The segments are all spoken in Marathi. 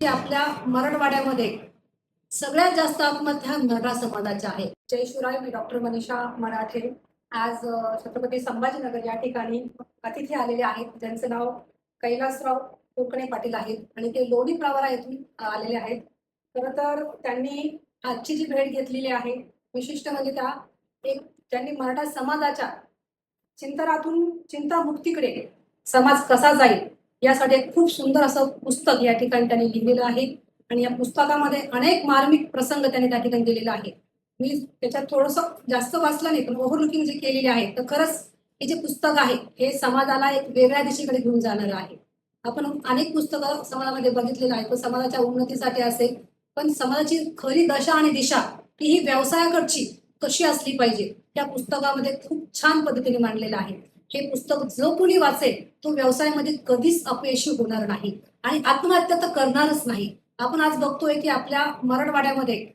की आपल्या मराठवाड्यामध्ये सगळ्यात जास्त आत्महत्या मराठा समाजाच्या आहे। जय शिवराय, मी डॉक्टर मनीषा मराठे आज छत्रपती संभाजीनगर या ठिकाणी अतिथी आलेले आहेत, ज्यांचं नाव कैलासराव कोकणे पाटील आहेत आणि ते लोणी प्रवरा येथून आलेले आहेत। खरं तर त्यांनी आजची जी भेट घेतलेली आहे, विशिष्ट म्हणजे त्यांनी मराठा समाजाच्या चिंतनातून चिंतामुक्तीकडे समाज कसा जाईल यासाठी एक खूप सुंदर असं पुस्तक या ठिकाणी त्यांनी लिहिलेलं आहे आणि या पुस्तकामध्ये अनेक मार्मिक प्रसंग त्यांनी त्या ठिकाणी दिलेला आहे। मी त्याच्यात थोडंसं जास्त वाचलं नाही, पण ओव्हरलुकिंग जे केलेले आहे, तर खरंच हे जे पुस्तक आहे हे समाजाला एक वेगळ्या दिशेकडे घेऊन जाणारं आहे। आपण अनेक पुस्तकं समाजामध्ये बघितलेलं आहे, पण समाजाच्या उन्नतीसाठी असेल, पण समाजाची खरी दशा आणि दिशा ही व्यवसायाकडची कशी असली पाहिजे त्या पुस्तकामध्ये खूप छान पद्धतीने मांडलेलं आहे। हे पुस्तक जो कोणी वाचेल तो व्यवसायामध्ये कधीच अपयशी होणार नाही आणि आत्महत्या तर करणारच नाही। आपण आज बघतोय की आपल्या मराठवाड्यामध्ये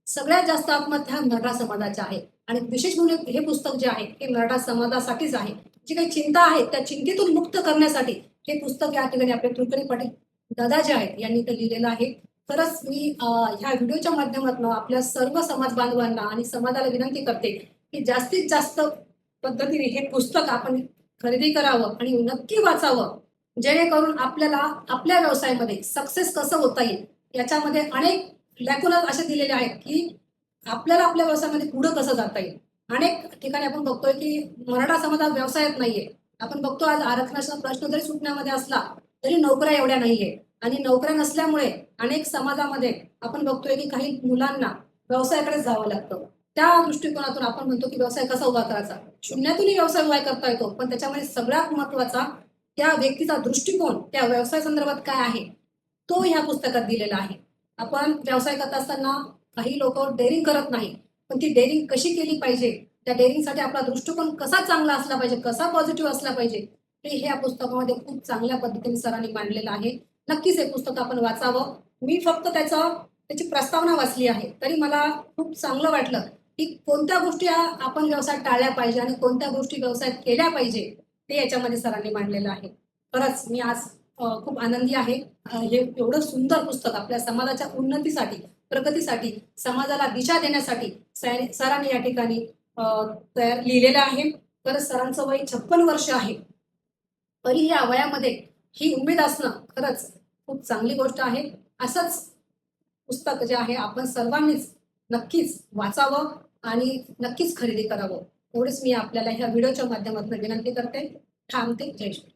सगळ्यात जास्त आत्महत्या मराठा समाजाच्या आहे आणि विशेष म्हणून हे पुस्तक जे आहे हे मराठा समाजासाठीच आहे। जी काही चिंता आहे त्या चिंतेतून मुक्त करण्यासाठी हे पुस्तक या ठिकाणी आपले तुळकणी पाटील दादा जे आहेत यांनी ते लिहिलेलं आहे। खरंच मी ह्या व्हिडिओच्या माध्यमातून आपल्या सर्व समाज बांधवांना आणि समाजाला विनंती करते की जास्तीत जास्त पद्धतीने हे पुस्तक आपण खरेदी करावं आणि नक्की वाचावं, जेणेकरून आपल्याला आपल्या व्यवसायामध्ये सक्सेस कसं होता येईल याच्यामध्ये अनेक लॅकुना असे दिलेले आहेत की आपल्याला आपल्या व्यवसायामध्ये पुढे कसं जाता येईल। अनेक ठिकाणी आपण बघतोय की मराठा समाज हा व्यवसायात नाहीये। आपण बघतो आज आरक्षणाचा प्रश्न जरी सुटण्यामध्ये असला तरी नोकऱ्या एवढ्या नाहीये आणि नोकऱ्या नसल्यामुळे अनेक समाजामध्ये आपण बघतोय की काही मुलांना व्यवसायाकडे जावं लागतं। त्या दृष्टिकोनातून आपण म्हणतो की व्यवसाय कसा उभा करायचा, शून्यातूनही व्यवसाय उभा करता येतो, पण त्याच्यामध्ये सगळ्यात महत्वाचा त्या व्यक्तीचा दृष्टिकोन त्या व्यवसाय संदर्भात काय आहे तो ह्या पुस्तकात दिलेला आहे। आपण व्यवसाय करत असताना काही लोक डेअरिंग करत नाही, पण ती डेअरिंग कशी केली पाहिजे, त्या डेअरिंगसाठी आपला दृष्टिकोन कसा चांगला असला पाहिजे, कसा पॉझिटिव्ह असला पाहिजे, हे ह्या पुस्तकामध्ये खूप चांगल्या पद्धतीने सरांनी मांडलेलं आहे। नक्कीच हे पुस्तक आपण वाचावं। मी फक्त त्याची प्रस्तावना वाचली आहे, तरी मला खूप चांगलं वाटलं की कोणत्या गोष्टी आपण व्यवसायात टाळल्या पाहिजे आणि कोणत्या गोष्टी व्यवसायात केल्या पाहिजे ते याच्यामध्ये सरांनी मांडलेलं आहे। खरंच मी आज खूप आनंदी आहे। हे एवढं सुंदर पुस्तक आपल्या समाजाच्या उन्नतीसाठी, प्रगतीसाठी, समाजाला दिशा देण्यासाठी सरांनी या ठिकाणी लिहिलेलं आहे। खरंच सरांचं वय 56 वर्ष आहे, तरी या वयामध्ये ही उमेद असणं खरंच खूप चांगली गोष्ट आहे। असंच पुस्तक जे आहे आपण सर्वांनीच नक्कीच वाचावं आणि नक्कीच खरेदी करावं, एवढेच मी आपल्याला ह्या व्हिडिओच्या माध्यमातून विनंती करते। थांबते। जय श्री